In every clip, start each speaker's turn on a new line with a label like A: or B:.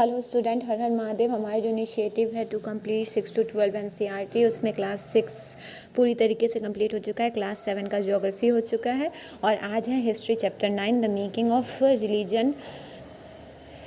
A: Hello student, हर हर महादेव। हमारा जो initiative है टू कंप्लीट 6 to 12 एनसीईआरटी, उसमें क्लास 6 पूरी तरीके से कंप्लीट हो चुका है। क्लास 7 का ज्योग्राफी हो चुका है और आज है history chapter 9, the making of religion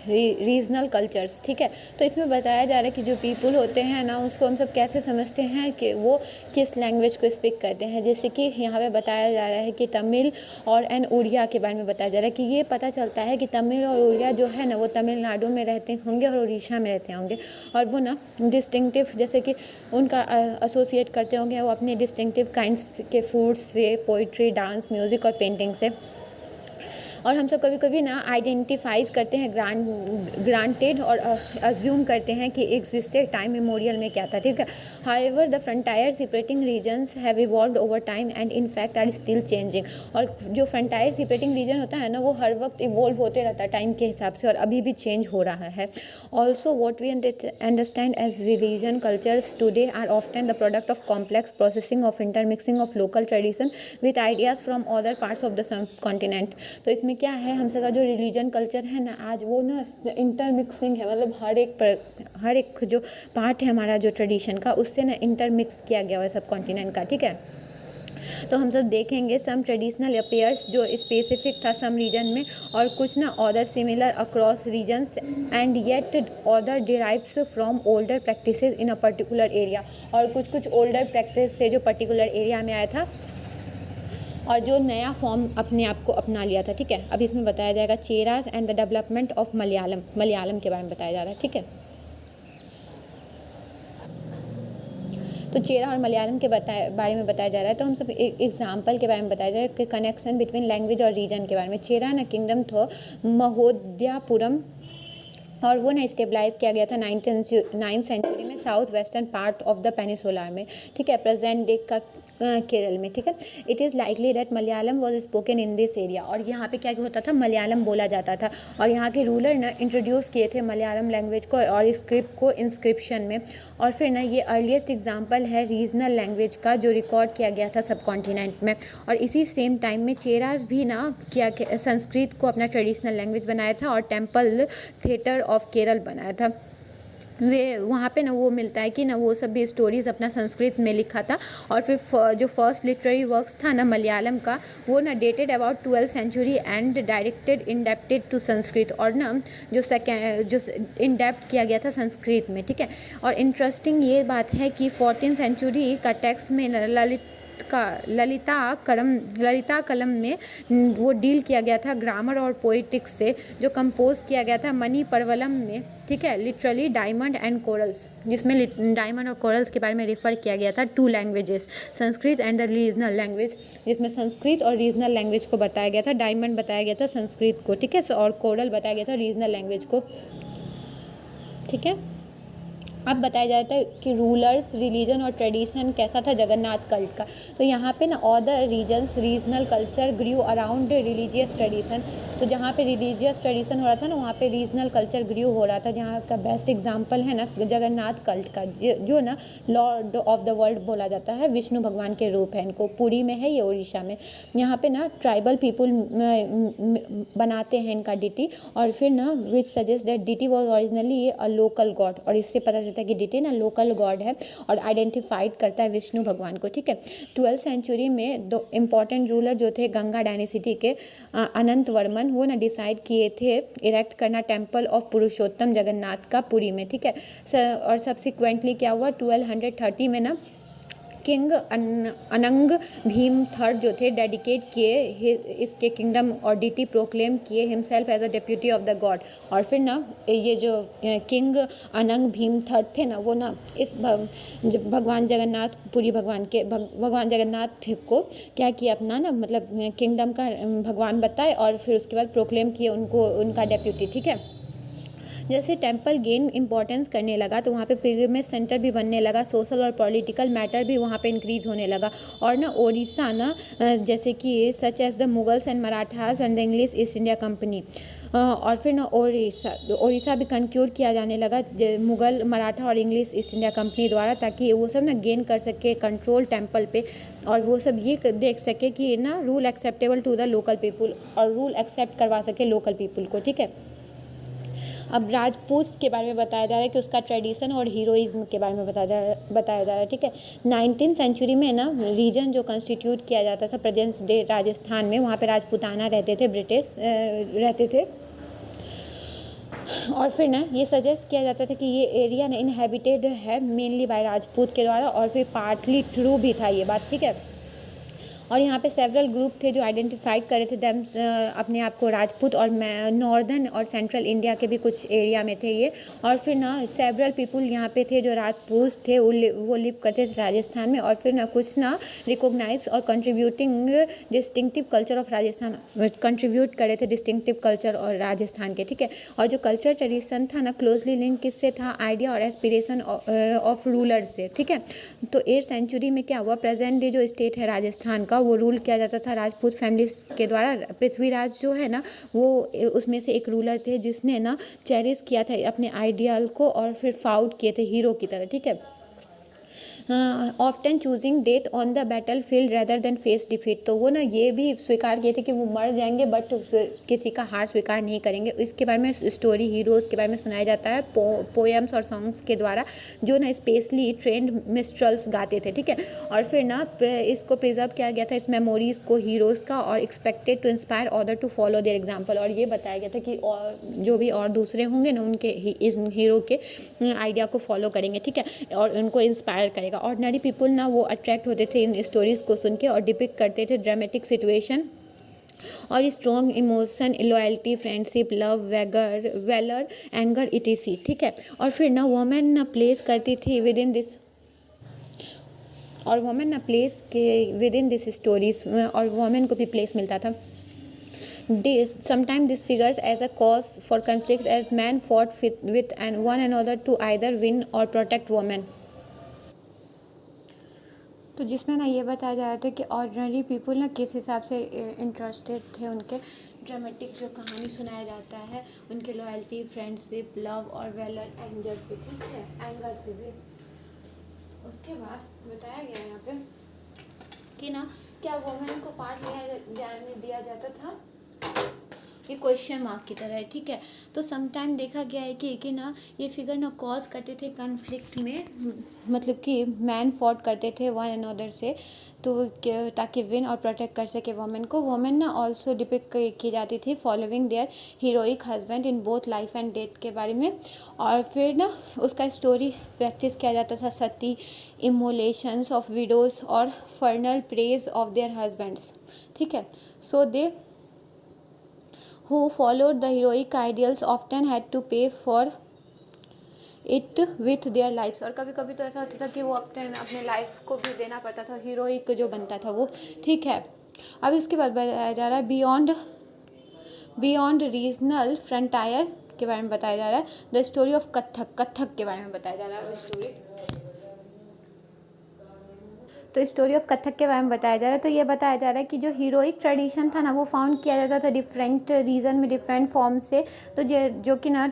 A: regional cultures. ठीक है, तो इसमें बताया जा रहा है कि जो पीपल होते हैं ना, उसको हम सब कैसे समझते हैं कि वो किस लैंग्वेज को स्पीक करते हैं। जैसे कि यहाँ पे बताया जा रहा है कि तमिल और उड़िया के बारे में बताया जा रहा है कि ये पता चलता है कि तमिल और उड़िया जो है ना, वो तमिलनाडु में रहते होंगे और उड़ीसा में रहते होंगे, और वो ना डिस्टिंक्टिव, जैसे कि उनका एसोसिएट करते होंगे वो अपने डिस्टिंक्टिव काइंड्स के फूड्स से, पोइट्री, डांस, म्यूज़िक और पेंटिंग से। और हम सब कभी कभी ना आइडेंटिफाइज करते हैं ग्रांटेड और अज्यूम करते हैं कि एग्जिस्टेड टाइम मेमोरियल में क्या था। ठीक है, however the frontier separating regions have evolved over time and in fact are still changing. और जो फ्रंटायर सेपरेटिंग रीजन होता है ना, वो हर वक्त इवॉल्व होते रहता है टाइम के हिसाब से, और अभी भी चेंज हो रहा है। Also what we understand as religion cultures today are often the product of complex processing of intermixing of local tradition with ideas from other parts of the continent. तो इसमें क्या है, हम सबका जो रिलीजन कल्चर है ना, आज वो ना इंटरमिक्सिंग है, मतलब हर एक जो पार्ट है हमारा जो ट्रेडिशन का, उससे ना इंटरमिक्स किया गया है सब कॉन्टिनेंट का। ठीक है, तो हम सब देखेंगे सम ट्रेडिशनल अपेयर्स जो स्पेसिफिक था सम रीजन में, और कुछ ना other similar across regions, and yet other derives from older practices in a particular area. और कुछ ओल्डर प्रैक्टिस से जो पर्टिकुलर एरिया में आया था और जो नया फॉर्म अपने आप को अपना लिया था। ठीक है, अब इसमें बताया जाएगा Cheras and the development of Malayalam के बारे में बताया जा रहा है। ठीक है, तो चेरा और मलयालम के बारे में बताया जा रहा है। तो हम सब एक एग्जाम्पल के बारे में बताया जा रहा है कि कनेक्शन बिटवीन लैंग्वेज और रीजन के बारे में। चेरा ना किंगडम था महोदयापुरम, और वो ना स्टेबलाइज किया गया था 9th सेंचुरी में south western part of the peninsula में। ठीक है, प्रेजेंट डे का केरल में। ठीक है, it is likely that Malayalam was spoken in this area. और यहाँ पे क्या होता था, मलयालम बोला जाता था, और यहाँ के रूलर ने इंट्रोड्यूस किए थे मलयालम लैंग्वेज को और स्क्रिप्ट को इंस्क्रिप्शन में। और फिर ना ये अर्लीस्ट एग्जाम्पल है रीजनल लैंग्वेज का जो रिकॉर्ड किया गया था सब कॉन्टिनेंट में। और इसी सेम टाइम में चेरास भी ना क्या संस्कृत को अपना ट्रेडिशनल लैंग्वेज बनाया था और टेम्पल थिएटर ऑफ केरल बनाया था। वे वहाँ पे ना वो मिलता है कि ना वो सब भी स्टोरीज़ अपना संस्कृत में लिखा था। और फिर जो फर्स्ट लिटरेरी वर्क्स था ना मलयालम का, वो ना dated about 12th century and directed indebted to Sanskrit, और ना जो इंडेप्ट किया गया था संस्कृत में। ठीक है, और इंटरेस्टिंग ये बात है कि 14th सेंचुरी का टेक्स्ट में ललिता कलम में वो डील किया गया था ग्रामर और पोइटिक्स से, जो कंपोज किया गया था मनी परवलम में। ठीक है, लिटरली डायमंड एंड कोरल्स, जिसमें डायमंड और कोरल्स के बारे में रेफर किया गया था। 2 languages, Sanskrit and the regional language, जिसमें संस्कृत और रीजनल लैंग्वेज को बताया गया था। डायमंड बताया गया था संस्कृत को, ठीक है, और कोरल बताया गया था रीजनल लैंग्वेज को। ठीक है, अब बताया जाता है कि रूलर्स, रिलीजन और ट्रेडिशन कैसा था जगन्नाथ कल्ट का। तो यहाँ पे ना अदर रीजन्स रीजनल कल्चर ग्रू अराउंड रिलीजियस ट्रेडिशन। तो जहाँ पे रिलीजियस ट्रेडिशन हो रहा था ना, वहाँ पे रीजनल कल्चर ग्रू हो रहा था। जहाँ का बेस्ट एग्जांपल है ना जगन्नाथ कल्ट का, जो ना लॉर्ड ऑफ द वर्ल्ड बोला जाता है, विष्णु भगवान के रूप है। इनको पुरी में है, ये उड़ीसा में। यहाँ पे ना ट्राइबल पीपुल बनाते हैं इनका डिटी, और फिर ना which suggest that deity was originally a local god. और इससे पता चलता है कि डिटी ना लोकल गॉड है और आइडेंटिफाइड करता है विष्णु भगवान को। ठीक है, 12th सेंचुरी में 2 इम्पॉर्टेंट रूलर जो थे गंगा डायनेसिटी के, अनंत वर्मन, वो ना डिसाइड किए थे इरेक्ट करना टेम्पल ऑफ पुरुषोत्तम जगन्नाथ का पुरी में। ठीक है, और सब्सिक्वेंटली क्या हुआ, 1230 में ना किंग अनंग भीम थर्ड जो थे डेडिकेट किए इसके किंगडम और डिटी प्रोक्लेम किए himself as a deputy of the god. और फिर ना ये जो किंग अनंग भीम थर्ड थे ना, वो ना इस भगवान जगन्नाथ को क्या किया, अपना ना मतलब किंगडम का भगवान बताए, और फिर उसके बाद प्रोक्लेम किए उनको उनका डेप्यूटी। ठीक है, जैसे टेम्पल गेन इंपॉर्टेंस करने लगा तो वहाँ पे पिलग्रिमेज सेंटर भी बनने लगा, सोशल और पॉलिटिकल मैटर भी वहाँ पे इंक्रीज होने लगा। और ना उड़ीसा ना जैसे कि such as the Mughals and Marathas and the English East India Company, और फिर ना उड़ीसा भी कंक्यूर किया जाने लगा मुगल, मराठा और इंग्लिश ईस्ट इंडिया कंपनी द्वारा, ताकि वो सब ना गेन कर सके कंट्रोल टेम्पल पे, और वो सब ये देख सके कि ना rule acceptable to the local people, और रूल एक्सेप्ट करवा सके लोकल पीपुल को। ठीक है, अब राजपूत के बारे में बताया जा रहा है कि उसका ट्रेडिशन और हीरोइज्म के बारे में बताया जा रहा है। ठीक है, 19th सेंचुरी में ना रीजन जो कंस्टिट्यूट किया जाता था प्रेजेंस डे राजस्थान में, वहाँ पे राजपूताना रहते थे, ब्रिटिश रहते थे। और फिर ना ये सजेस्ट किया जाता था कि ये एरिया ना इनहेबिटेड है मेनली बाय राजपूत के द्वारा, और फिर पार्टली ट्रू भी था ये बात। ठीक है, और यहाँ पे सेवरल ग्रुप थे जो आइडेंटिफाइड करे थे देम अपने आप को राजपूत, और नॉर्दर्न और सेंट्रल इंडिया के भी कुछ एरिया में थे ये। और फिर ना सेवरल पीपल यहाँ पे थे जो राजपूत थे, वो लिव करते थे राजस्थान में। और फिर ना कुछ ना रिकॉग्नाइज और contributing distinctive culture of Rajasthan, contribute करे थे डिस्टिंक्टिव कल्चर और राजस्थान के। ठीक है, और जो कल्चर ट्रेडिशन था ना क्लोजली लिंक किससे था, आइडिया और एस्पिरेशन ऑफ रूलर से। ठीक है, तो 8th सेंचुरी में क्या हुआ, प्रेजेंट डे जो स्टेट है राजस्थान का वो रूल किया जाता था राजपूत फैमिलीज के द्वारा। पृथ्वीराज जो है ना वो उसमें से एक रूलर थे जिसने ना चेरिश किया था अपने आइडियल को और फिर फाउट किए थे हीरो की तरह। ठीक है, often choosing death on the battle field rather than face defeat, तो वो ना ये भी स्वीकार किए थे कि वो मर जाएंगे बट किसी का हार स्वीकार नहीं करेंगे। इसके बारे में स्टोरी हीरोज़ के बारे में सुनाया जाता है पोएम्स और सॉन्ग्स के द्वारा, जो ना स्पेशली ट्रेंड मिस्ट्रल्स गाते थे। ठीक है, और फिर ना इसको प्रिजर्व किया गया था इस मेमोरीज़ को हीरोज़ का, और expected to inspire other to follow their example, और ये बताया गया था कि और जो भी और दूसरे होंगे ना उनके इस हीरो के आइडिया को फॉलो करेंगे। ठीक है, और उनको इंस्पायर करेगा। ऑर्डिनरी पीपल ना वो अट्रैक्ट होते थे इन स्टोरीज़ को सुन के, और डिपिक्ट करते थे ड्रामेटिक सिचुएशन और strong emotion, loyalty, friendship, love, valour, anger, etc. ठीक है, और फिर ना वुमेन ना प्लेस करती थी विद इन दिस, और वुमेन ना प्लेस के विद इन दिस स्टोरीज, और वुमेन को भी प्लेस मिलता था। Sometimes this figures as a cause for conflicts as men fought with and one another to either win or protect women. तो जिसमें ना ये बताया जा रहा था कि ऑर्डिनरी पीपल ना किस हिसाब से इंटरेस्टेड थे, उनके ड्रामेटिक जो कहानी सुनाया जाता है उनके लॉयल्टी, फ्रेंडशिप, लव और वेलर, एंगर से। ठीक है, एंगर से भी। उसके बाद बताया गया यहाँ पे कि ना क्या वुमेन को पार्ट दिया जाता था, ये क्वेश्चन मार्क की तरह है। ठीक है, तो समटाइम देखा गया है कि ना ये फिगर ना कॉज करते थे कन्फ्लिक्ट में, मतलब कि मैन फॉट करते थे वन अनदर से, तो ताकि विन और प्रोटेक्ट कर सके वुमेन को। वुमेन ना ऑल्सो डिपिक्ट की जाती थी following their heroic husband in both life and death के बारे में। और फिर ना उसका स्टोरी प्रैक्टिस किया जाता था सती, इमोलेशंस ऑफ विडोज और फर्नल प्रेज ऑफ देयर हस्बैंड्स। ठीक है, सो दे who followed the heroic ideals often had to pay for it with their lives, और कभी कभी तो ऐसा होता था कि वो अपने लाइफ को भी देना पड़ता था, हीरोइक जो बनता था वो। ठीक है, अब इसके बाद बताया जा रहा है बियॉन्ड रीजनल फ्रंटायर के बारे में बताया जा रहा है, द स्टोरी ऑफ कथक के बारे में बताया जा रहा है स्टोरी। तो स्टोरी ऑफ कथक के बारे में बताया जा रहा है, तो ये बताया जा रहा है कि जो हीरोइक ट्रेडिशन था ना वो फाउंड किया जाता था डिफरेंट रीजन में, डिफरेंट फॉर्म से, तो जो कि ना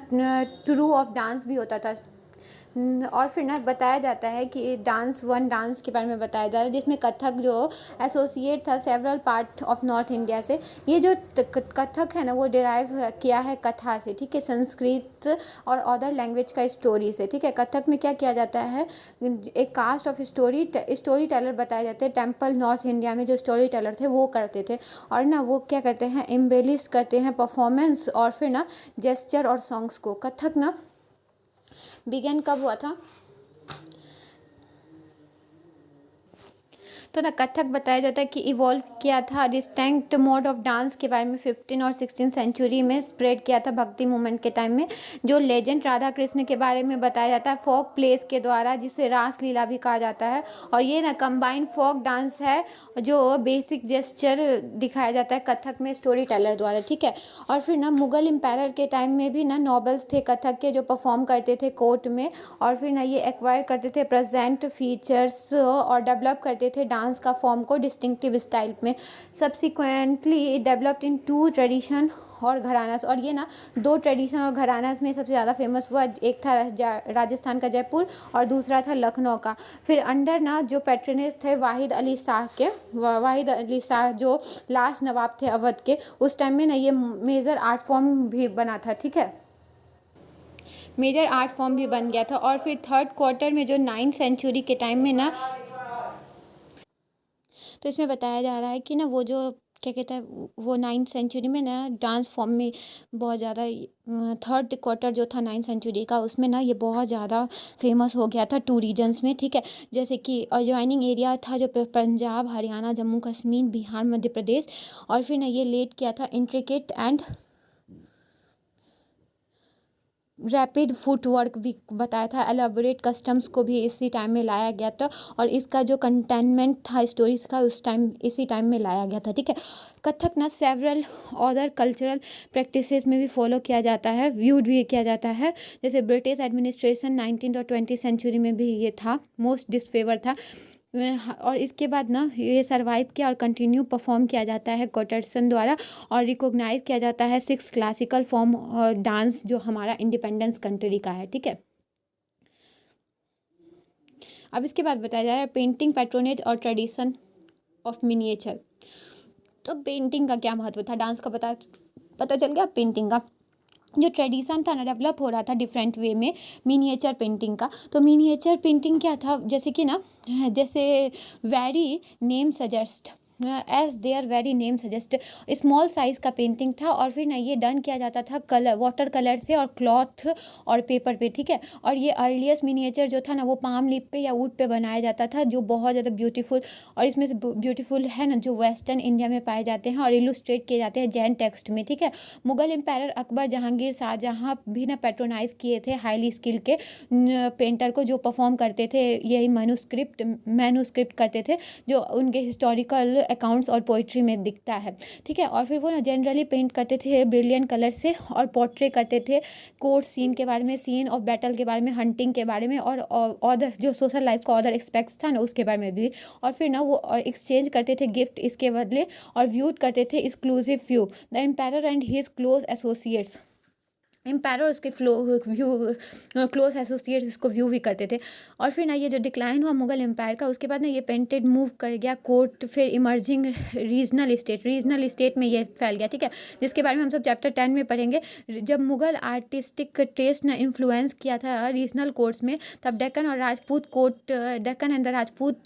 A: ट्रू ऑफ डांस भी होता था। और फिर ना बताया जाता है कि डांस के बारे में बताया जा रहा है, जिसमें कथक जो एसोसिएट था several part of north India से। ये जो कथक है ना वो डिराइव किया है कथा से। ठीक है, संस्कृत और अदर लैंग्वेज का स्टोरी से। ठीक है, कथक में क्या किया जाता है, एक कास्ट ऑफ स्टोरी टेलर बताए जाते हैं। टेम्पल नॉर्थ इंडिया में जो स्टोरी टेलर थे वो करते थे, और ना वो क्या करते हैं, एम्बेलिश करते हैं परफॉर्मेंस और फिर ना जेस्चर और सॉन्ग्स को। कथक ना बिगेन कब हुआ था, तो ना कथक बताया जाता है कि इवॉल्व किया था डिस्टिंक्ट मोड ऑफ डांस के बारे में 15 और 16 सेंचुरी में स्प्रेड किया था भक्ति मूवमेंट के टाइम में। जो लेजेंड राधा कृष्ण के बारे में बताया जाता है फोक प्लेस के द्वारा, जिसे रास लीला भी कहा जाता है। और ये ना कंबाइंड फोक डांस है जो बेसिक जेस्चर दिखाया जाता है कथक में स्टोरी टेलर द्वारा। ठीक है, और फिर ना मुगल एम्पायर के टाइम में भी ना नॉबल्स थे कथक के जो परफॉर्म करते थे कोर्ट में, और फिर ना ये एक्वायर करते थे प्रेजेंट फीचर्स और डेवलप करते थे डांस का फॉर्म को डिस्टिंक्टिव स्टाइल में। सब्सिक्वेंटली डेवलप्ड इन 2 ट्रेडिशन और घरानास, और ये ना 2 ट्रेडिशन और घरानास में सबसे ज़्यादा फेमस हुआ, एक था राजस्थान का जयपुर और दूसरा था लखनऊ का। फिर अंडर ना जो पैट्रनेज थे वाहिद अली शाह जो लास्ट नवाब थे अवध के, उस टाइम में ना ये मेजर आर्ट फॉर्म भी बना था। ठीक है, मेजर आर्ट फॉर्म भी बन गया था। और फिर थर्ड क्वार्टर में जो 9th सेंचुरी के टाइम में ना, तो इसमें बताया जा रहा है कि ना वो जो क्या कहता है, वो 9th सेंचुरी में ना डांस फॉर्म में बहुत ज़्यादा, थर्ड क्वार्टर जो था 9th सेंचुरी का, उसमें ना ये बहुत ज़्यादा फेमस हो गया था 2 रीजन्स में, ठीक है। जैसे कि अजॉइनिंग एरिया था जो पंजाब, हरियाणा, जम्मू कश्मीर, बिहार, मध्य प्रदेश। और फिर ना ये लेड किया था इंट्रिकेट एंड रैपिड फुटवर्क भी बताया था, एलाबोरेट कस्टम्स को भी इसी टाइम में लाया गया था। और इसका जो कंटेनमेंट था स्टोरीज का, उस टाइम इसी टाइम में लाया गया था, ठीक है। कथक ना सेवरल अदर कल्चरल प्रैक्टिसेस में भी फॉलो किया जाता है, व्यूड भी किया जाता है। जैसे ब्रिटिश एडमिनिस्ट्रेशन 19th और 20th सेंचुरी में भी ये था, मोस्ट डिसफेवर था। और इसके बाद ना ये सरवाइव किया और कंटिन्यू परफॉर्म किया जाता है कोटरसन द्वारा, और रिकॉग्नाइज किया जाता है 6 क्लासिकल फॉर्म डांस जो हमारा इंडिपेंडेंस कंट्री का है, ठीक है। अब इसके बाद बताया जा रहा है पेंटिंग, पैट्रोनेज और ट्रेडिशन ऑफ मिनिएचर। तो पेंटिंग का क्या महत्व था, डांस का पता चल गया। पेंटिंग का जो ट्रेडिशन था ना, डेवलप हो रहा था डिफरेंट वे में मिनिएचर पेंटिंग का। तो मिनिएचर पेंटिंग क्या था, जैसे कि ना, जैसे very name suggest, as their very name suggest, small size का पेंटिंग था। और फिर ना ये डन किया जाता था कलर, वाटर कलर से और क्लॉथ और पेपर पे, ठीक है। और ये अर्लीस्ट मिनिएचर जो था ना, वो पाम लीफ पे या वुड पे बनाया जाता था, जो बहुत ज़्यादा ब्यूटीफुल, और इसमें से ब्यूटीफुल है ना, जो वेस्टर्न इंडिया में पाए जाते हैं और इलुस्ट्रेट किए जाते हैं जैन टेक्स्ट में, ठीक है। मुगल एम्पायर अकबर, जहांगीर, शाहजहां भी ना पेट्रोनाइज किए थे हाईली स्किल के पेंटर को, जो परफॉर्म करते थे यही मैन्युस्क्रिप्ट करते थे, जो उनके हिस्टोरिकल अकाउंट्स और पोइट्री में दिखता है, ठीक है। और फिर वो ना जनरली पेंट करते थे ब्रिलियंट कलर से, और पोर्ट्रे करते थे कोर्ट सीन के बारे में, सीन ऑफ बैटल के बारे में, हंटिंग के बारे में, और अदर जो सोशल लाइफ का अदर एस्पेक्ट्स था ना, उसके बारे में भी। और फिर ना वो एक्सचेंज करते थे गिफ्ट इसके बदले, और व्यूड करते थे exclusive view, the empire and his close associates. Empire और उसके क्लोज एसोसिएट्स इसको व्यू भी करते थे। और फिर ना ये जो डिक्लाइन हुआ मुगल एम्पायर का, उसके बाद ना ये पेंटेड मूव कर गया कोर्ट, फिर इमर्जिंग रीजनल स्टेट में ये फैल गया, ठीक है। जिसके बारे में हम सब चैप्टर 10 में पढ़ेंगे। जब मुगल आर्टिस्टिक टेस्ट ने इन्फ्लुएंस किया था रीजनल कोर्ट्स में, तब डेक्कन और Rajput court, Deccan and the Rajput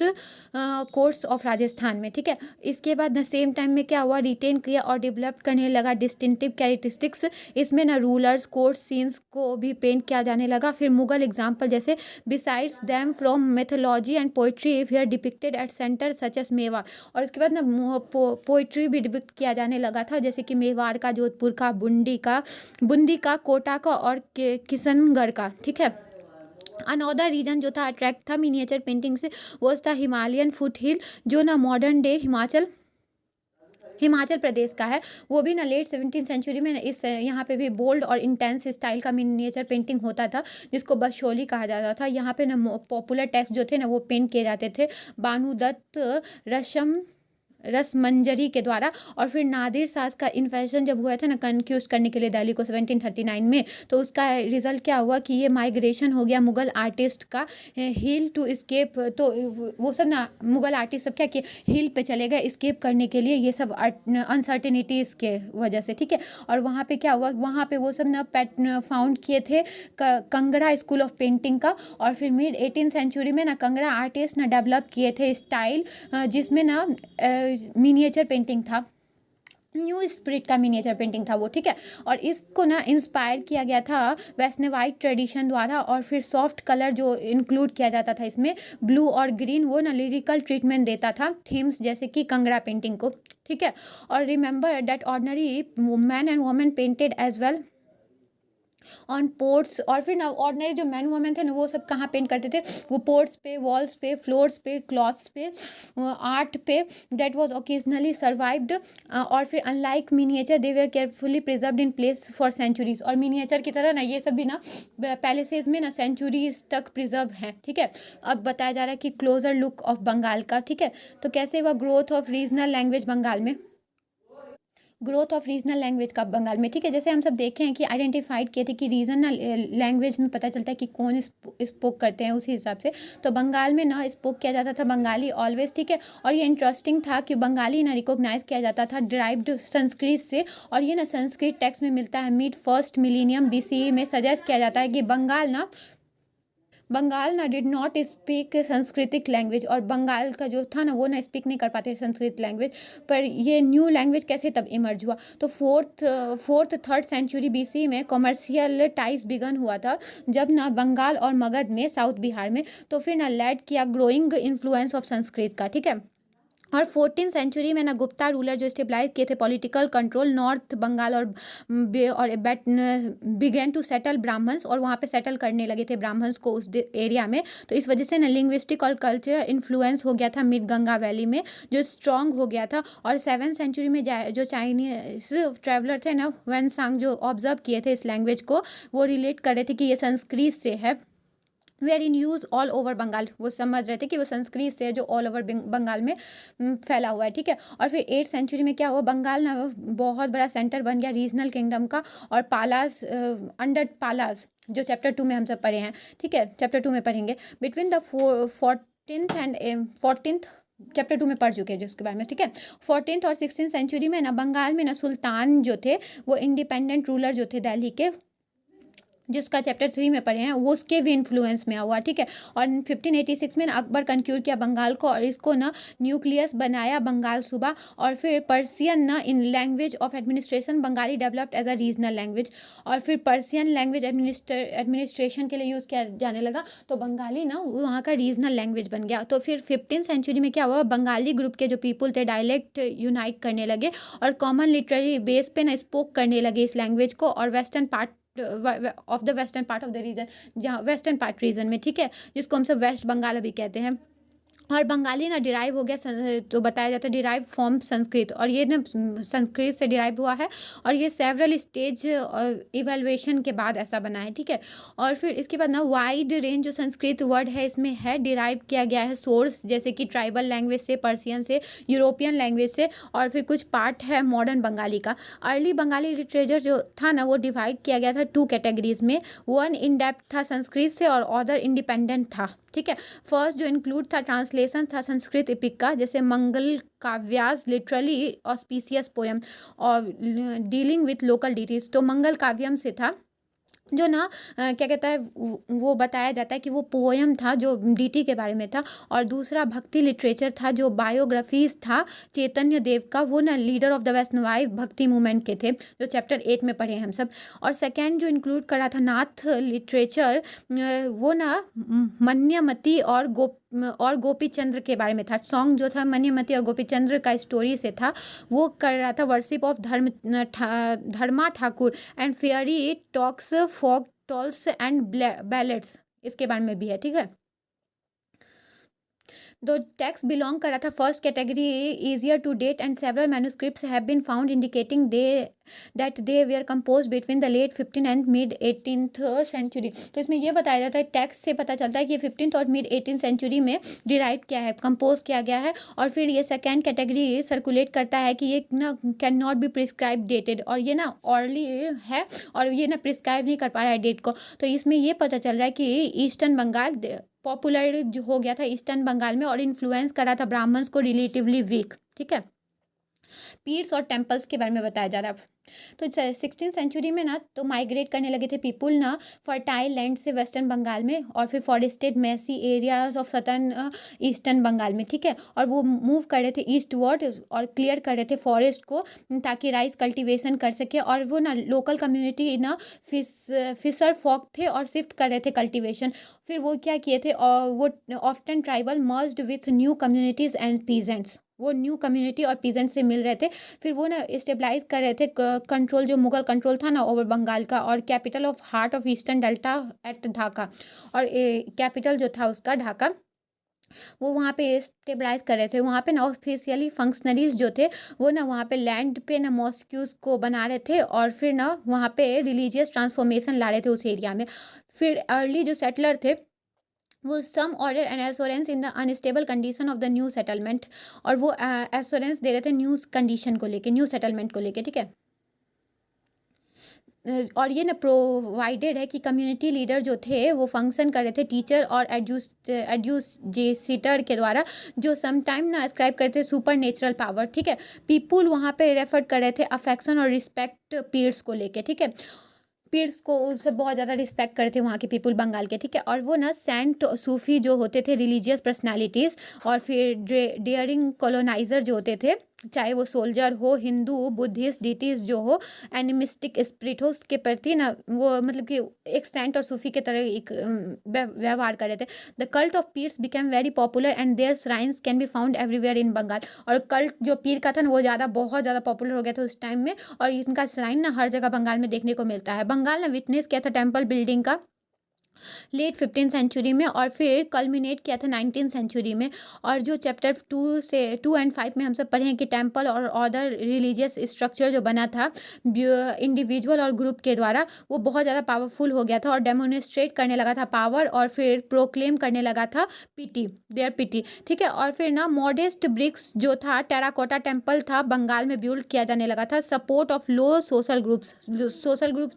A: courts of Rajasthan में, ठीक है। इसके बाद ना सेम टाइम में क्या हुआ, रिटेन किया और डेवलप करने लगा डिस्टिंक्टिव कैरेक्टरिस्टिक्स। इसमें ना रूलर्स, कोर्ट सीन्स को भी पेंट किया जाने लगा। फिर मुगल एग्जाम्पल जैसे besides them from mythology and poetry were depicted at centre such as Mewar. और इसके बाद ना पोइट्री भी डिपिक्ट किया जाने लगा था, जैसे कि मेवाड़ का, जोधपुर का, बूंदी का, कोटा का, और किशनगढ़ का, ठीक है। अनोदर रीजन जो था अट्रैक्ट था मिनिएचर पेंटिंग से, वो था हिमालयन फुट हिल, जो ना मॉडर्न डे हिमाचल प्रदेश का है। वो भी ना लेट 17th सेंचुरी में इस यहाँ पे भी बोल्ड और इंटेंस स्टाइल का मिनिएचर पेंटिंग होता था, जिसको बशोली कहा जाता था। यहाँ पे ना पॉपुलर टेक्स्ट जो थे ना, वो पेंट किए जाते थे भानुदत्त रसमंजरी के द्वारा। और फिर नादिर शाह का इन्वेजन जब हुआ था ना कन्फ्यूज करने के लिए दिल्ली को 1739 में, तो उसका रिजल्ट क्या हुआ कि ये माइग्रेशन हो गया मुगल आर्टिस्ट का हिल टू स्केप। तो वो सब ना मुगल आर्टिस्ट सब क्या कि हिल पे चले गए स्केप करने के लिए, ये सब अनसर्टेनिटीज़ के वजह से, ठीक है। और वहाँ पे क्या हुआ, वहाँ पे वो सब ना फाउंड किए थे कंगड़ा स्कूल ऑफ पेंटिंग का। और फिर मिड 18th सेंचुरी में ना कंगड़ा आर्टिस्ट ना डेवलप किए थे स्टाइल, जिसमें ना मिनिएचर पेंटिंग था, न्यू स्पिरिट का मिनिएचर पेंटिंग था वो, ठीक है। और इसको ना इंस्पायर किया गया था वैष्णवाइट ट्रेडिशन द्वारा। और फिर सॉफ्ट कलर जो इंक्लूड किया जाता था इसमें, ब्लू और ग्रीन, वो ना लिरिकल ट्रीटमेंट देता था थीम्स जैसे कि कंगड़ा पेंटिंग को, ठीक है। और remember that ordinary man and women painted as well on ports. और फिर ना ऑर्डिनरी जो मैन वुमेन थे ना, वो सब कहाँ पेंट करते थे, वो पोर्ट्स पे, वॉल्स पे, फ्लोर्स पे, क्लॉथ्स पे, आर्ट पे, दैट वाज ओकेजनली सर्वाइव्ड। और फिर unlike miniature they were carefully preserved in place for centuries. और मिनिएचर की तरह ना ये सब भी ना पैलेसेस में ना सेंचुरीज तक प्रिजर्व हैं, ठीक है। अब बताया जा रहा है कि क्लोजर लुक ऑफ बंगाल का, ठीक है। तो कैसे हुआ growth of regional language Bengal में। ग्रोथ ऑफ रीजनल लैंग्वेज का बंगाल में, ठीक है। जैसे हम सब देखे हैं कि आइडेंटिफाइड किए थे कि रीजनल लैंग्वेज में पता चलता है कि कौन स्पोक करते हैं, उसी हिसाब से तो बंगाल में ना स्पोक किया जाता था बंगाली ऑलवेज, ठीक है। और ये इंटरेस्टिंग था कि बंगाली ना रिकॉग्नाइज किया जाता था डिराइव्ड संस्कृत से, और ये ना संस्कृत टेक्स्ट में मिलता है मिड फर्स्ट मिलीनियम BCE में। सजेस्ट किया जाता है कि बंगाल ना डिड नॉट स्पीक संस्कृतिक लैंग्वेज, और बंगाल का जो था ना वो ना स्पीक नहीं कर पाते संस्कृत लैंग्वेज, पर ये न्यू लैंग्वेज कैसे तब इमर्ज हुआ। तो फोर्थ थर्ड सेंचुरी BC में कमर्शियल टाइज बिगन हुआ था, जब ना बंगाल और मगध में, साउथ बिहार में, तो फिर ना लेड किया ग्रोइंग इन्फ्लुएंस ऑफ संस्कृत का, ठीक है। और 14 सेंचुरी में ना गुप्ता रूलर जो स्टेबलाइज किए थे पॉलिटिकल कंट्रोल नॉर्थ बंगाल, और बिगेन टू सेटल ब्राह्मण्स, और वहाँ पे सेटल करने लगे थे ब्राह्मण्स को उस एरिया में। तो इस वजह से ना लिंग्विस्टिक और कल्चरल इन्फ्लुएंस हो गया था मिड गंगा वैली में, जो स्ट्रांग हो गया था। और 7th सेंचुरी में जो चाइनीज ट्रैवलर थे ना वेनसांग, जो ऑब्जर्व किए थे इस लैंग्वेज को, वो रिलेट कर रहे थे कि ये संस्कृत से है, were in use all over Bengal. वो समझ रहे थे कि वो संस्कृत से जो ऑल ओवर बंगाल में फैला हुआ है, ठीक है। और फिर 8th सेंचुरी में क्या हुआ, बंगाल ना बहुत बड़ा सेंटर बन गया रीजनल किंगडम का, और पालास अंडर पालास, जो चैप्टर 2 में हम सब पढ़े हैं, ठीक है, चैप्टर 2 में पढ़ेंगे। बिटवीन द 14th चैप्टर 2 में पढ़ चुके हैं जो उसके बारे में, ठीक है। 14th और 16th सेंचुरी में ना बंगाल में ना सुल्तान जो थे वो इंडिपेंडेंट रूलर जो थे दिल्ली के, जिसका चैप्टर 3 में पढ़े हैं, वो उसके भी इन्फ्लुएंस में हुआ, ठीक है। और 1586 में अकबर कंक्यूर किया बंगाल को, और इसको ना न्यूक्लियस बनाया बंगाल सूबा। और फिर पर्सियन ना in language of administration Bengali developed as a regional language, और फिर पर्सियन लैंग्वेज एडमिनिस्ट्रेशन के लिए यूज़ किया जाने लगा, तो बंगाली ना वहाँ का रीजनल लैंग्वेज बन गया। तो फिर 15th सेंचुरी में क्या हुआ, बंगाली ग्रुप के जो पीपल थे डायलेक्ट यूनाइट करने लगे, और कॉमन लिटरेरी बेस पे ना स्पोक करने लगे इस लैंग्वेज को, और western part of the western part of the region, जहाँ वेस्टर्न पार्ट रीजन में, ठीक है, जिसको हम सब वेस्ट बंगाल अभी कहते हैं। और बंगाली ना डिराइव हो गया तो बताया जाता है डिराइव फ्रॉम संस्कृत, और ये ना संस्कृत से डिराइव हुआ है, और ये सेवरल स्टेज इवेल्युएशन के बाद ऐसा बना है, ठीक है। और फिर इसके बाद ना वाइड रेंज जो संस्कृत वर्ड है इसमें है डिराइव किया गया है सोर्स, जैसे कि ट्राइबल लैंग्वेज से, पर्सियन से, यूरोपियन लैंग्वेज से, और फिर कुछ पार्ट है मॉडर्न बंगाली का। अर्ली बंगाली लिटरेचर जो था ना वो डिवाइड किया गया था 2 कैटेगरीज में, वन इन डेप्थ था संस्कृत से, और अदर इंडिपेंडेंट था, ठीक है। फर्स्ट जो इंक्लूड था ट्रांसलेशन था संस्कृत एपिक का, जैसे मंगल काव्यास लिटरली ऑस्पिशियस पोयम, और डीलिंग विथ लोकल डिटीज, तो मंगल काव्यम से था, जो ना क्या कहता है, वो बताया जाता है कि वो पोयम था जो डीटी के बारे में था। और दूसरा भक्ति लिटरेचर था, जो बायोग्राफीज था चैतन्य देव का, वो ना लीडर ऑफ द वैष्णवाई भक्ति मूवमेंट के थे, जो चैप्टर 8 में पढ़े हम सब। और सेकेंड जो इंक्लूड करा था नाथ लिटरेचर, वो ना मन्यमती और गोपी चंद्र के बारे में था। सॉन्ग जो था मन्यमती और गोपी चंद्र का स्टोरी से था, वो कर रहा था worship of Dharma Thakur and fairy tales folk tales and ballads, इसके बारे में भी है, ठीक है। The text belong करा था first category easier to date, and several manuscripts have been found indicating that they were composed between the late 15th and mid 18th century। तो इसमें ये बताया जाता है, टेक्स्ट से पता चलता है कि 15th और मिड 18th सेंचुरी में डिराइव किया है, कंपोज किया गया है। और फिर ये सेकेंड कैटेगरी सर्कुलेट करता है कि ये ना can not be prescribe dated, और ये ना ऑर्ली है, और ये ना प्रिस्क्राइब नहीं कर पा रहा है डेट को। तो इसमें ये पता चल रहा है कि ईस्टर्न बंगाल पॉपुलर जो हो गया था ईस्टर्न बंगाल में, और इन्फ्लुएंस करा था ब्राह्मण्स को रिलेटिवली वीक, ठीक है। पीर्स और टेम्पल्स के बारे में बताया जा रहा है। तो 16th सेंचुरी में ना तो माइग्रेट करने लगे थे पीपुल ना फर्टाइल लैंड से वेस्टर्न बंगाल में, और फिर forested marshy areas of southern eastern Bengal में, ठीक है। और वो मूव कर रहे थे ईस्ट वर्ड, और क्लियर कर रहे थे फॉरेस्ट को, ताकि राइस कल्टीवेशन कर सके। और वो ना लोकल कम्युनिटी ना फिशर फॉक थे, और शिफ्ट कर रहे थे कल्टीवेशन। फिर वो क्या किए थे, और वो often tribal merged with new communities and peasants, वो न्यू कम्युनिटी और पीजेंट से मिल रहे थे। फिर वो ना स्टेबलाइज कर रहे थे कंट्रोल, जो मुगल कंट्रोल था ना ओवर बंगाल का, और capital of heart of eastern delta at Dhaka, और कैपिटल जो था उसका ढाका, वो वहाँ पे स्टेबलाइज कर रहे थे। वहाँ पे ना ऑफिशियली फंक्शनरीज जो थे वो ना वहाँ पे लैंड पे ना मॉस्क्यूज को बना रहे थे, और फिर ना वहाँ पे रिलीजियस ट्रांसफॉर्मेशन ला रहे थे उस एरिया में। फिर अर्ली जो सेटलर थे वो some order and assurance in the unstable condition of the new settlement, और वो एश्योरेंस दे रहे थे न्यू कंडीशन को लेके, न्यू सेटलमेंट को लेके, ठीक है। और ये ना प्रोवाइडेड है कि कम्युनिटी लीडर जो थे वो फंक्शन कर रहे थे टीचर और एड्यूजेसिटर के द्वारा, जो सम टाइम ना अस्क्राइब करते थे सुपर नेचुरल पावर, ठीक है। पीपुल वहाँ पे रेफर कर रहे थे अफेक्शन और रिस्पेक्ट पीर्स को लेके, ठीक है। पीर्स को उससे बहुत ज़्यादा रिस्पेक्ट करते वहाँ के पीपुल बंगाल के, ठीक है। और वो ना सेंट सूफी जो होते थे रिलीजियस पर्सनालिटीज़, और फिर डियरिंग कॉलोनाइजर जो होते थे, चाहे वो सोल्जर हो, हिंदू बुद्धिस्ट डिटीज़ जो हो, एनिमिस्टिक स्पिरिट हो, उसके प्रति ना वो मतलब कि एक सेंट और सूफी के तरह एक व्यवहार कर रहे थे। The cult of pirs became very popular and their shrines can be found everywhere in Bengal. और कल्ट जो पीर का था ना वो बहुत ज़्यादा पॉपुलर हो गया था उस टाइम में, और इनका श्राइन ना हर जगह बंगाल में देखने को मिलता है। बंगाल ने विटनेस किया था टेम्पल बिल्डिंग का लेट 15 सेंचुरी में, और फिर कल्मिनेट किया था 19 सेंचुरी में। और जो चैप्टर 2 एंड 5 में हम सब पढ़े हैं कि टेम्पल और अदर रिलीजियस स्ट्रक्चर जो बना था इंडिविजुअल और ग्रुप के द्वारा, वो बहुत ज़्यादा पावरफुल हो गया था और डेमोन्स्ट्रेट करने लगा था पावर, और फिर प्रोक्लेम करने लगा था देयर पिटी, ठीक है। और फिर ना मॉडेस्ट ब्रिक्स जो था टेराकोटा टेम्पल था बंगाल में बिल्ड किया जाने लगा था, support of low social groups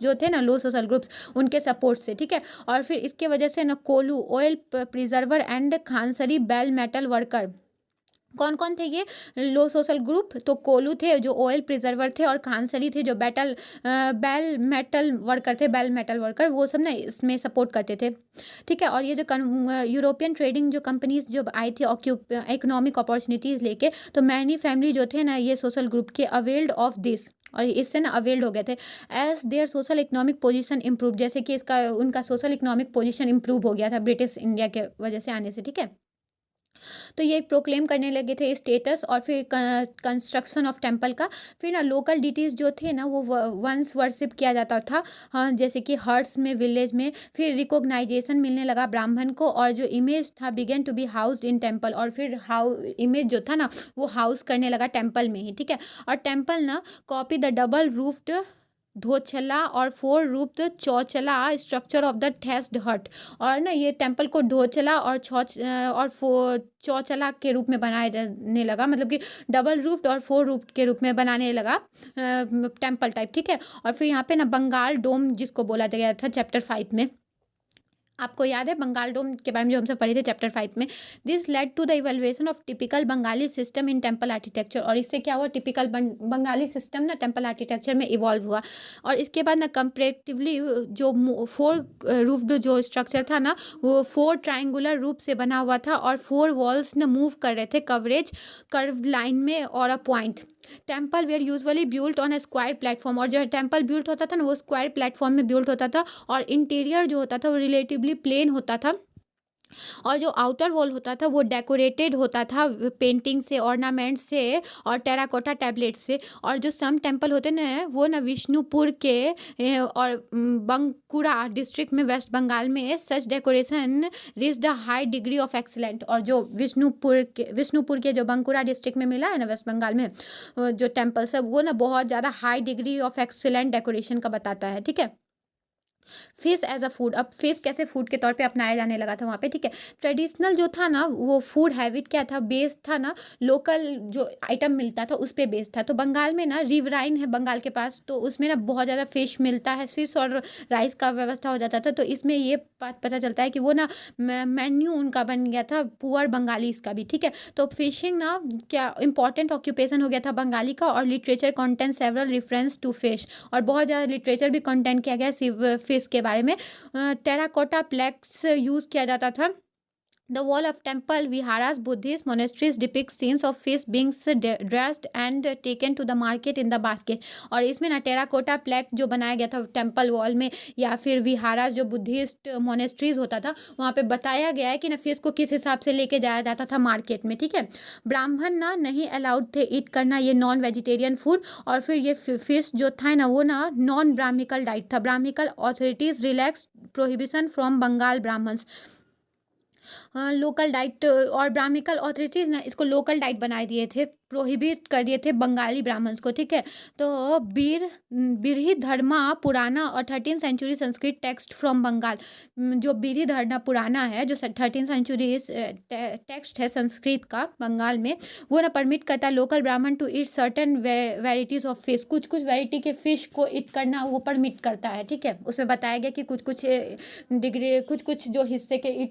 A: जो थे ना, लो सोशल ग्रुप्स, उनके सपोर्ट से, ठीक है। और फिर इसके वजह से ना kolu oil preserver and khansari bell metal worker, कौन कौन थे ये लो सोशल ग्रुप? तो कोलू थे जो ऑयल प्रिजर्वर थे, और खानसरी थे जो बेल मेटल वर्कर, वो सब ना इसमें सपोर्ट करते थे, ठीक है। और ये जो यूरोपियन ट्रेडिंग जो कंपनीज जो आई थी इकोनॉमिक अपॉर्चुनिटीज़ लेके, तो मैनी फैमिली जो थे ना ये सोशल ग्रुप के अवेल्ड ऑफ दिस, और इससे ना अवेल्ड हो गए थे। As their social economic position improve, जैसे कि उनका सोशल इकोनॉमिक पोजीशन इम्प्रूव हो गया था ब्रिटिश इंडिया के वजह से आने से, ठीक है। तो ये प्रोक्लेम करने लगे थे स्टेटस, और फिर कंस्ट्रक्शन ऑफ टेम्पल का। फिर ना लोकल डिटीज़ जो थे ना वो वंस वर्शिप किया जाता था, हाँ, जैसे कि हर्ट्स में, विलेज में। फिर रिकॉग्नाइजेशन मिलने लगा ब्राह्मण को, और जो इमेज था began to be housed in temple, और फिर इमेज जो था ना वो हाउस करने लगा टेम्पल में ही, ठीक है। और टेम्पल ना कॉपी द डबल रूफ्ड धोचला और 4 रूफ्ड चौचला स्ट्रक्चर ऑफ द थेस्ड हट। और ना ये टेम्पल को ढोचला और चौचला के रूप में बनाया जाने लगा, मतलब कि डबल रूफ्ड और 4 रूफ्ड के रूप में बनाने लगा टेम्पल टाइप, ठीक है। और फिर यहाँ पे ना बंगाल डोम जिसको बोला गया था चैप्टर 5 में, आपको याद है बंगाल डोम के बारे में जो हमसे पढ़े थे चैप्टर 5 में। This led to the evaluation of typical Bengali system in temple architecture, और इससे क्या हुआ, टिपिकल बंगाली सिस्टम ना टेम्पल आर्किटेक्चर में इवॉल्व हुआ। और इसके बाद ना कंपेरेटिवली जो 4 रूफ्ड जो स्ट्रक्चर था ना वो 4 ट्राइंगुलर रूप से बना हुआ था, और 4 वॉल्स ना मूव कर रहे थे कवरेज कर्व लाइन में और a point. Temple were usually built on a square platform, और जो टेम्पल बिल्ट होता था ना वो स्क्वायर प्लेटफॉर्म में बिल्ट होता था, और इंटीरियर जो होता था वो रिलेटिवली प्लेन होता था, और जो आउटर वॉल होता था वो डेकोरेटेड होता था पेंटिंग से, ऑर्नामेंट से, और टेराकोटा टैबलेट से। और जो सम टेम्पल होते ना वो ना विष्णुपुर के और बंकुरा डिस्ट्रिक्ट में वेस्ट बंगाल में such decoration reached a high degree of excellent. और जो विष्णुपुर के जो बंकुरा डिस्ट्रिक्ट में मिला है ना वेस्ट बंगाल में जो टेम्पल सब, वो ना बहुत ज़्यादा high degree of excellent decoration का बताता है, ठीक है। फिश एज अ फूड, अब फिश कैसे फूड के तौर पे अपनाया जाने लगा था वहाँ पे, ठीक है। ट्रेडिशनल जो था ना वो फूड हैबिट क्या था, बेस्ड था ना लोकल जो आइटम मिलता था उस पे बेस्ड था। तो बंगाल में ना रिवराइन है बंगाल के पास, तो उसमें ना बहुत ज़्यादा फिश मिलता है, फिश और राइस का व्यवस्था हो जाता था। तो इसमें ये बात पता चलता है कि वो ना मेन्यू उनका बन गया था पुअर बंगालीज का भी, ठीक है। तो फिशिंग ना क्या इंपॉर्टेंट ऑक्यूपेशन हो गया था बंगाली का, और literature content several reference to fish, और बहुत ज़्यादा लिटरेचर भी कंटेंट किया गया फिश के बारे में। टेराकोटा प्लेक्स यूज़ किया जाता था। The wall of temple viharas, Buddhist monasteries depict scenes of fish being dressed and taken to the market in the basket। और इसमें ना टेराकोटा प्लेक जो बनाया गया था टेम्पल वॉल में, या फिर विहारास जो बुद्धिस्ट मोनेस्ट्रीज होता था वहाँ पे बताया गया है कि ना फिश को किस हिसाब से लेके जाया जाता था मार्केट में, ठीक है। ब्राह्मण ना नहीं अलाउड थे ईट करना ये नॉन वेजिटेरियन फूड। और फिर ये फिश जो था ना वो ना नॉन ब्राह्मिकल डाइट था। Brahmanical authorities relax prohibition from Bengal Brahmans. Local diet और ब्राह्मिकल ऑथोरिटीज़ ने इसको लोकल डाइट बना दिए थे, प्रोहिबिट कर दिए थे बंगाली ब्राह्मण्स को, ठीक है। तो बिरहिधर्मा पुराना और 13th century Sanskrit text from Bengal, जो बिरहिधर्मा पुराना है, जो 13th सेंचुरी टेक्स्ट है संस्कृत का बंगाल में, वो ना परमिट करता है local Brahmin to eat certain varieties of fish, कुछ कुछ वेराइटी के फिश को ईट करना वो परमिट करता है, ठीक है। उसमें बताया गया कि कुछ कुछ डिग्री, कुछ कुछ जो हिस्से के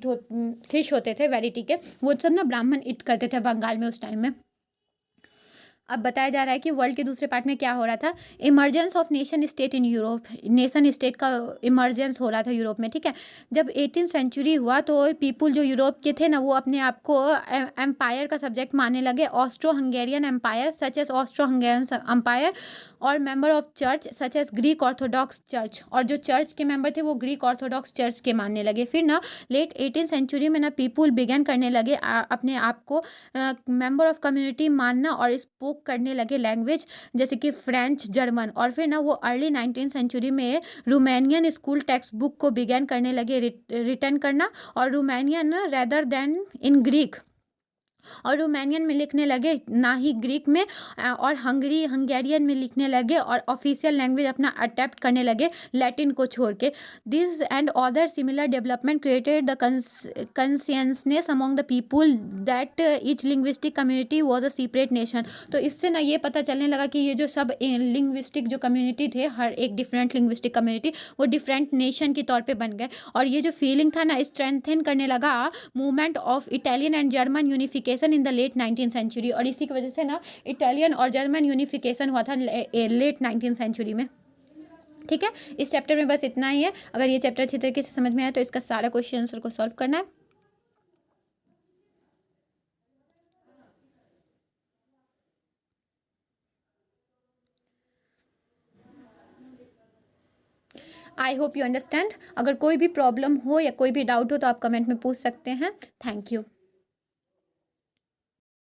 A: फिश होते थे वैरायटी के, वो सब ना ब्राह्मण ईट करते थे बंगाल में उस टाइम में। अब बताया जा रहा है कि वर्ल्ड के दूसरे पार्ट में क्या हो रहा था, emergence of nation state in Europe, nation state का इमरजेंस हो रहा था यूरोप में, ठीक है। जब 18th सेंचुरी हुआ तो पीपुल जो यूरोप के थे ना, वो अपने आप को एम्पायर का सब्जेक्ट मानने लगे, Austro Hungarian empire such as Austro Hungarian empire, और member of church such as Greek Orthodox church, और जो चर्च के मेंबर थे वो ग्रीक ऑर्थोडॉक्स चर्च के मानने लगे। फिर ना लेट 18th सेंचुरी में ना पीपुल बिगन करने लगे अपने आप को मेंबर ऑफ कम्युनिटी मानना, और स्पोक करने लगे लैंग्वेज जैसे कि फ्रेंच, जर्मन। और फिर ना वो अर्ली 19th सेंचुरी में रोमानियन स्कूल टेक्स्ट बुक को बिगन करने लगे रिटर्न करना, और Romanian rather then in Greek, और रोमानियन में लिखने लगे ना ही ग्रीक में, और हंगेरियन में लिखने लगे, और ऑफिशियल लैंग्वेज अपना अडेप्ट करने लगे लैटिन को छोड़ के। This and other similar development created the consciousness among the people that each linguistic community was a separate nation. तो इससे ना ये पता चलने लगा कि ये जो सब लिंग्विस्टिक जो कम्युनिटी थे, हर एक डिफरेंट लिंग्विस्टिक कम्युनिटी, वो डिफरेंट नेशन के तौर पे बन गए। और ये जो फीलिंग था ना, स्ट्रेंथन करने लगा movement of Italian and German unification in the late 19th century, और इसी की वजह से ना इटालियन और जर्मन यूनिफिकेशन हुआ था लेट 19th सेंचुरी में, ठीक है। इस चैप्टर में बस इतना ही है। अगर ये चैप्टर अच्छी तरीके से समझ में आया तो इसका सारा क्वेश्चन आंसर को सॉल्व करना है। I hope you understand. अगर कोई भी प्रॉब्लम हो या कोई भी डाउट हो तो आप कमेंट में पूछ सकते हैं। Thank you.